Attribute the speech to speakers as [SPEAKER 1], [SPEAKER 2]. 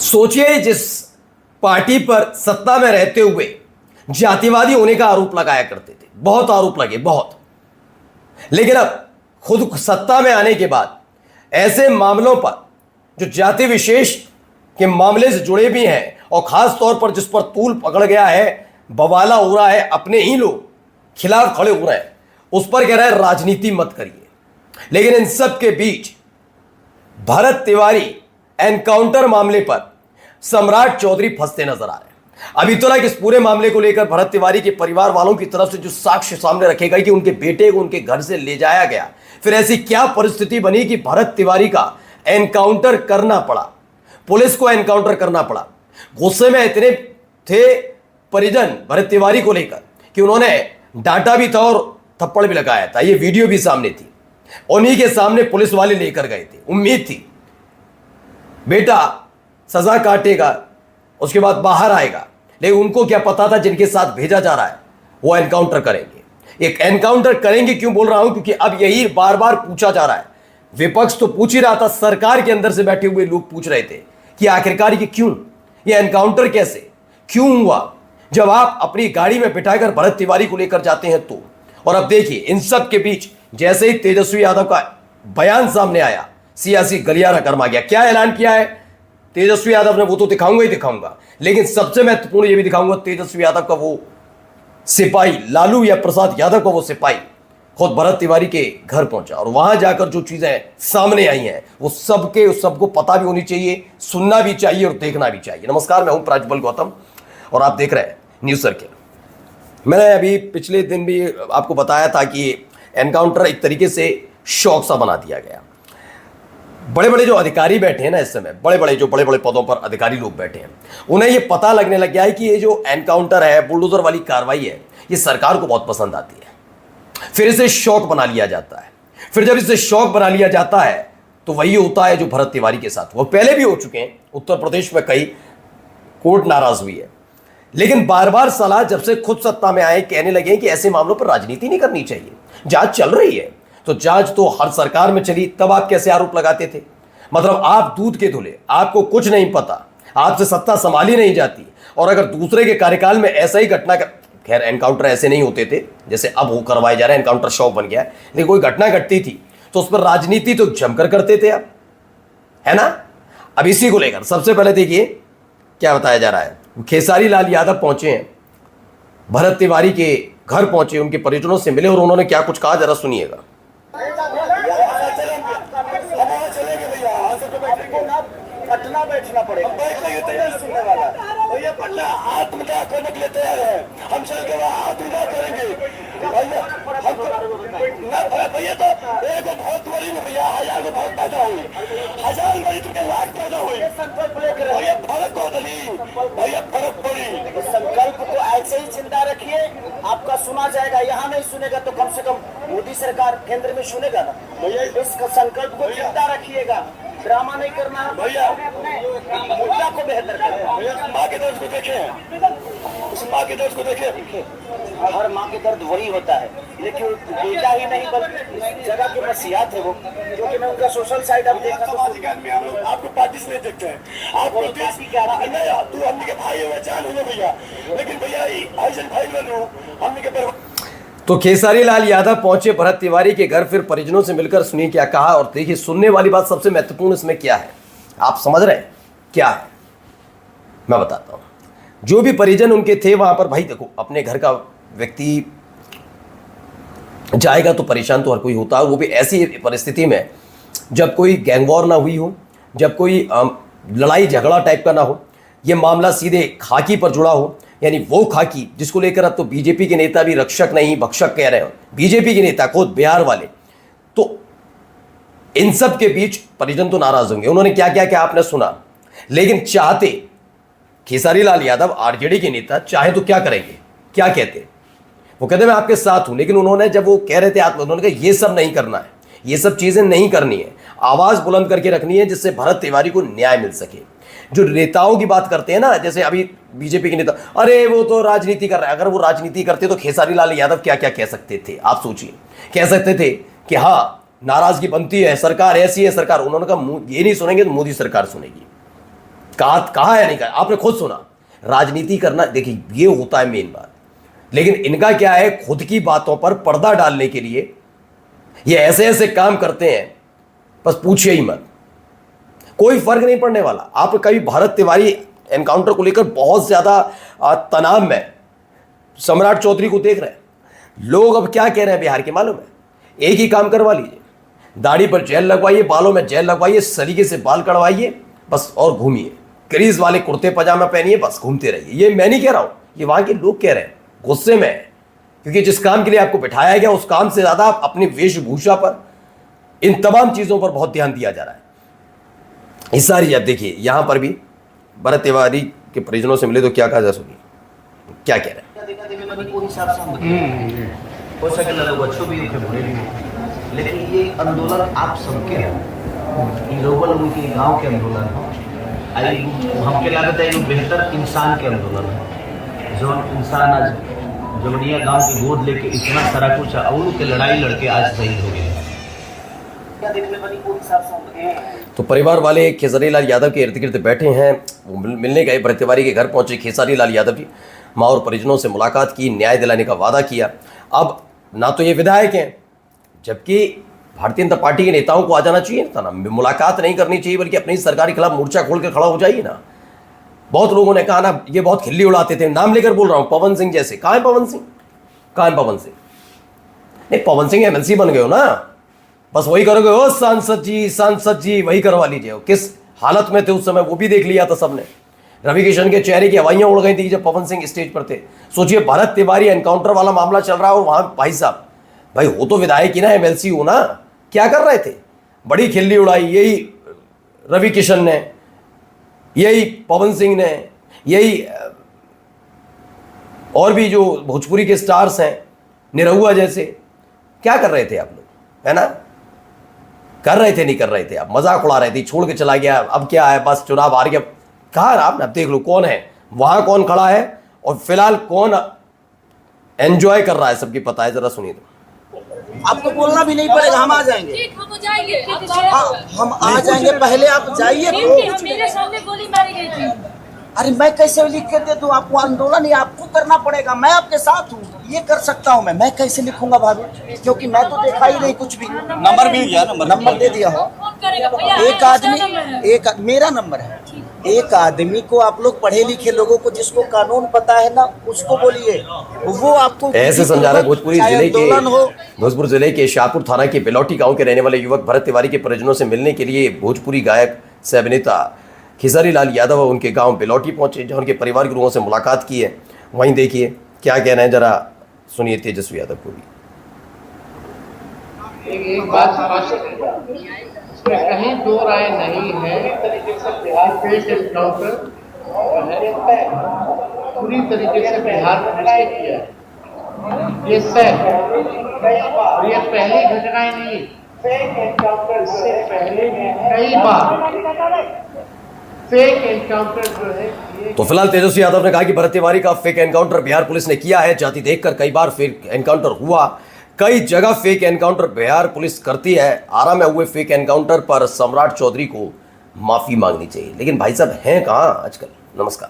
[SPEAKER 1] सोचिए, जिस पार्टी पर सत्ता में रहते हुए जातिवादी होने का आरोप लगाया करते थे, बहुत आरोप लगे, बहुत। लेकिन अब खुद सत्ता में आने के बाद ऐसे मामलों पर जो जाति विशेष के मामले से जुड़े भी हैं और खास तौर पर जिस पर तूल पकड़ गया है, बवाला हो रहा है, अपने ही लोग खिलाफ खड़े हो रहे हैं, उस पर कह रहा है राजनीति मत करिए। लेकिन इन सब के बीच भरत तिवारी एनकाउंटर मामले पर सम्राट चौधरी फंसते नजर आ रहे हैं। अभी तक इस पूरे मामले को लेकर भरत तिवारी के परिवार वालों की तरफ से जो साक्ष्य सामने रखे गए कि उनके बेटे को उनके घर से ले जाया गया, फिर ऐसी क्या परिस्थिति बनी कि भरत तिवारी का एनकाउंटर करना पड़ा, पुलिस को एनकाउंटर करना पड़ा। गुस्से में इतने थे परिजन भरत तिवारी को लेकर कि उन्होंने डांटा भी था और थप्पड़ भी लगाया था। ये वीडियो भी सामने थी, उन्हीं के सामने पुलिस वाले लेकर गए थे। उम्मीद थी बेटा सजा काटेगा, उसके बाद बाहर आएगा, लेकिन उनको क्या पता था जिनके साथ भेजा जा रहा है वो एनकाउंटर करेंगे। एक एनकाउंटर करेंगे क्यों बोल रहा हूं, क्योंकि अब यही बार बार पूछा जा रहा है। विपक्ष तो पूछ ही रहा था, सरकार के अंदर से बैठे हुए लोग पूछ रहे थे कि आखिरकार ये क्यों, ये एनकाउंटर कैसे क्यों हुआ, जब आप अपनी गाड़ी में बिठाकर भरत तिवारी को लेकर जाते हैं तो। और अब देखिए, इन सब के बीच जैसे ही तेजस्वी यादव का बयान सामने आया, सियासी गलियारा गर्मा गया। क्या ऐलान किया है तेजस्वी यादव ने, वो तो दिखाऊंगा ही दिखाऊंगा, लेकिन सबसे महत्वपूर्ण ये भी दिखाऊंगा तेजस्वी यादव का वो सिपाही, लालू या प्रसाद यादव का वो सिपाही खुद भरत तिवारी के घर पहुंचा और वहां जाकर जो चीजें सामने आई हैं वो सबको पता भी होनी चाहिए, सुनना भी चाहिए और देखना भी चाहिए। नमस्कार, मैं हूं प्राज्वल गौतम और आप देख रहे हैं न्यूज सर्किल। मैंने अभी पिछले दिन भी आपको बताया था कि एनकाउंटर एक तरीके से शौक सा बना दिया गया। बड़े बड़े जो अधिकारी बैठे हैं ना इस समय, बड़े बड़े पदों पर अधिकारी लोग बैठे हैं, उन्हें ये पता लगने लग गया है कि ये जो एनकाउंटर है, बुलडोजर वाली कार्रवाई है, ये सरकार को बहुत पसंद आती है। फिर इसे शौक बना लिया जाता है। फिर जब इसे शौक बना लिया जाता है तो वही होता है जो भरत तिवारी के साथ हुआ। पहले भी हो चुके हैं, उत्तर प्रदेश में कई कोर्ट नाराज हुई है, लेकिन बार बार सलाह जब से खुद सत्ता में आए कहने लगे कि ऐसे मामलों पर राजनीति नहीं करनी चाहिए। जांच चल रही है तो जांच तो हर सरकार में चली, तब आप कैसे आरोप लगाते थे? मतलब आप दूध के धुले, आपको कुछ नहीं पता, आपसे सत्ता संभाली नहीं जाती, और अगर दूसरे के कार्यकाल में ऐसा ही घटना खैर एनकाउंटर ऐसे नहीं होते थे जैसे अब वो करवाए जा रहे हैं, एनकाउंटर शौक बन गया है, लेकिन कोई घटना घटती थी तो उस पर राजनीति तो जमकर करते थे आप, है ना। अब इसी को लेकर सबसे पहले देखिए क्या बताया जा रहा है। खेसारी लाल यादव पहुंचे हैं, भरत तिवारी के घर पहुंचे, उनके परिजनों से मिले और उन्होंने क्या कुछ कहा, जरा सुनिएगा।
[SPEAKER 2] पटना बैठना पड़ेगा, सुनने वाला भैया, पटना आत्मदाह करने के लिए तैयार है। हम चल के वहाँ आत्मदाह करेंगे भैया। तो एक बहुत बड़ी भैया, 1000 को बहुत पैदा हुई, 1000 बड़ी तुमने लाख पैदा हुई भैया। फर्क बहुत भैया, फर्क पड़ी। संकल्प को ऐसे ही जिंदा रखिए, आपका सुना जाएगा। यहाँ नहीं सुनेगा तो कम से कम मोदी सरकार केंद्र में सुनेगा ना भैया। इस संकल्प को जिंदा रखिएगा, ड्रामा नहीं करना भैया, मुद्दा को बेहतर करना भैया। माँ के दर्द को देखें, उस माँ के दर्द को देखें। हर माँ के दर्द वही होता है, लेकिन बेटा ही नहीं बल्कि इस जगह की नसीहत है वो, क्योंकि मैं उनका सोशल साइड अब देखा तो आपको पार्टी से नहीं देखते हैं, आपको देश की क्या तू हमने के भाई हुए, जान हुए भैया, लेकिन भैया भाई बनू हमने के।
[SPEAKER 1] तो खेसारी लाल यादव पहुंचे भरत तिवारी के घर, फिर परिजनों से मिलकर सुनिए क्या कहा। और देखिए, सुनने वाली बात सबसे महत्वपूर्ण इसमें क्या है, आप समझ रहे हैं क्या है, मैं बताता हूं। जो भी परिजन उनके थे वहां पर, भाई देखो, अपने घर का व्यक्ति जाएगा तो परेशान तो हर कोई होता है, वो भी ऐसी परिस्थिति में जब कोई गैंग वॉर ना हुई हो, जब कोई लड़ाई झगड़ा टाइप का ना हो, ये मामला सीधे खाकी पर जुड़ा हो, यानी वो खाकी जिसको लेकर अब तो बीजेपी के नेता भी रक्षक नहीं भक्षक कह रहे हो, बीजेपी के नेता खुद बिहार वाले। तो इन सब के बीच परिजन तो नाराज होंगे। उन्होंने क्या क्या क्या आपने सुना, लेकिन चाहते खेसारी लाल यादव आरजेडी के नेता चाहे तो क्या करेंगे, क्या कहते, वो कहते मैं आपके साथ हूं, लेकिन उन्होंने जब वो कह रहे थे उन्होंने कहा ये सब नहीं करना है, ये सब चीजें नहीं करनी है, आवाज बुलंद करके रखनी है जिससे भरत तिवारी को न्याय मिल सके। जो नेताओं की बात करते हैं ना, जैसे अभी बीजेपी के नेता, अरे वो तो राजनीति कर रहे हैं, अगर वो राजनीति करते तो खेसारी लाल यादव क्या क्या कह सकते थे, आप सोचिए। कह सकते थे कि हाँ नाराजगी बनती है, सरकार ऐसी है, सरकार, उन्होंने कहा ये नहीं सुनेंगे तो मोदी सरकार सुनेगी। कहा है नहीं कहा, आपने खुद सुना। राजनीति करना, देखिए ये होता है मेन बात, लेकिन इनका क्या है, खुद की बातों पर पर्दा डालने के लिए ये ऐसे ऐसे काम करते हैं, बस पूछिए ही मत, कोई फर्क नहीं पड़ने वाला। आप कभी भारत तिवारी एनकाउंटर को लेकर बहुत ज्यादा तनाव में सम्राट चौधरी को देख रहे हैं लोग। अब क्या कह रहे हैं बिहार के, मालूम है, एक ही काम करवा लीजिए, दाढ़ी पर जेल लगवाइए, बालों में जेल लगवाइए, सलीके से बाल कटवाइए बस, और घूमिए, क्रीज वाले कुर्ते पजामा पहनिए, बस घूमते रहिए। ये मैं नहीं कह रहा हूं, ये वहां के लोग कह रहे हैं, गुस्से में है, क्योंकि जिस काम के लिए आपको बिठाया गया उस काम से ज्यादा अपनी वेशभूषा पर, इन तमाम चीजों पर बहुत ध्यान दिया जा रहा है। इस सारी, अब देखिए यहां पर भी भरत तिवारी के परिजनों से मिले तो क्या कहा, सुनिए क्या कह रहे हैं।
[SPEAKER 3] हो सके लोग अच्छो भी उनके बुरे भी हो, लेकिन ये आंदोलन आप सबके हैं, लोगों उनके गांव के आंदोलन है, हमके लागत है ये बेहतर इंसान के आंदोलन है। जो इंसान आज जमनिया गांव की गोद लेके इतना सारा कुछ और के लड़ाई लड़के आज शहीद हो गए।
[SPEAKER 1] तो परिवार वाले खेसारी लाल यादव के इर्द गिर्द बैठे हैं, वो मिलने गए, भरत तिवारी के घर पहुंचे खेसारी लाल यादव जी, मां और परिजनों से मुलाकात की, न्याय दिलाने का वादा किया। अब ना तो ये विधायक हैं, जबकि भारतीय जनता पार्टी के नेताओं को आ जाना चाहिए था ना, मुलाकात नहीं करनी चाहिए, बल्कि अपनी सरकार के खिलाफ मोर्चा खोल कर खड़ा हो जाइए ना। बहुत लोगों ने कहा ना, ये बहुत खिल्ली उड़ाते थे, नाम लेकर बोल रहा हूं, पवन सिंह जैसे। कहाँ है पवन सिंह, कहाँ है पवन सिंह? नहीं, पवन सिंह एमएलसी बन गए हो ना, बस वही करोगे, ओ सांसद जी वही करवा लीजिए। किस हालत में थे उस समय वो भी देख लिया था सबने। रवि किशन के चेहरे की हवाइयां उड़ गई थी जब पवन सिंह स्टेज पर थे। सोचिए, भरत तिवारी एनकाउंटर वाला मामला चल रहा है और वहां भाई साहब, भाई हो तो विधायक ही ना, एमएलसी हो ना, क्या कर रहे थे? बड़ी खिल्ली उड़ाई, यही रवि किशन ने, यही पवन सिंह ने, यही और भी जो भोजपुरी के स्टार्स हैं, निरहुआ जैसे। क्या कर रहे थे आप लोग, है ना? कर रहे थे, नहीं कर रहे थे, आप मजाक उड़ा रहे थे, छोड़ के चला गया, अब क्या है, बस चुनाव हार गया। कहा आप, अब देख लो कौन है वहां, कौन खड़ा है और फिलहाल कौन एंजॉय कर रहा है, सबकी पता है। जरा सुनिए तो।
[SPEAKER 4] आपको बोलना भी नहीं पड़ेगा, हम आ जाएंगे।
[SPEAKER 5] ठीक, हम जाएंगे।
[SPEAKER 4] हम आ जाएंगे, पहले आप जाइए तो।
[SPEAKER 5] मेरे सामने गोली मारी गई थी।
[SPEAKER 4] अरे मैं कैसे लिख के दे दूं आपको? आंदोलन ये आपको करना पड़ेगा, मैं आपके साथ हूँ, ये कर सकता हूँ मैं कैसे लिखूंगा भाभी, क्योंकि मैं तो देखा ही नहीं कुछ भी।
[SPEAKER 2] नंबर मिल गया,
[SPEAKER 4] नंबर दे दिया हो।
[SPEAKER 5] कौन करेगा भैया?
[SPEAKER 4] एक आदमी, एक मेरा नंबर है, एक आदमी को, आप लोग पढ़े लिखे लोगों को, जिसको कानून पता है ना, उसको बोलिए, वो आपको
[SPEAKER 1] ऐसे समझा रहा है।
[SPEAKER 4] आंदोलन हो।
[SPEAKER 1] भोजपुर जिले के शाहपुर थाना के बेलौटी गांव के रहने वाले युवक भरत तिवारी के परिजनों से मिलने के लिए भोजपुरी गायक से अभिनेता खेसारी लाल यादव उनके गांव बेलौटी पहुंचे, जहां उनके परिवार के लोगों से मुलाकात की है। वहीं देखिए क्या कहना है, जरा सुनिए तेजस्वी यादव को भी।
[SPEAKER 6] एक बात स्पष्ट है, इसमें कहीं दो राय नहीं है कि फेक एनकाउंटर पूरी तरीके से बिहार पुलिस ने किया है। ये सह और ये पहली घटनाएं नहीं, फेक एनकाउंटर से पहले कई बार फेक एनकाउंटर जो है।
[SPEAKER 1] तो फिलहाल तेजस्वी यादव ने कहा कि भरत तिवारी का फेक एनकाउंटर बिहार पुलिस ने किया है। जाति देखकर कई बार फेक एनकाउंटर हुआ, कई जगह फेक एनकाउंटर बिहार पुलिस करती है। आरा में हुए फेक एनकाउंटर पर सम्राट चौधरी को माफी मांगनी चाहिए, लेकिन भाई साहब हैं कहां आजकल। नमस्कार।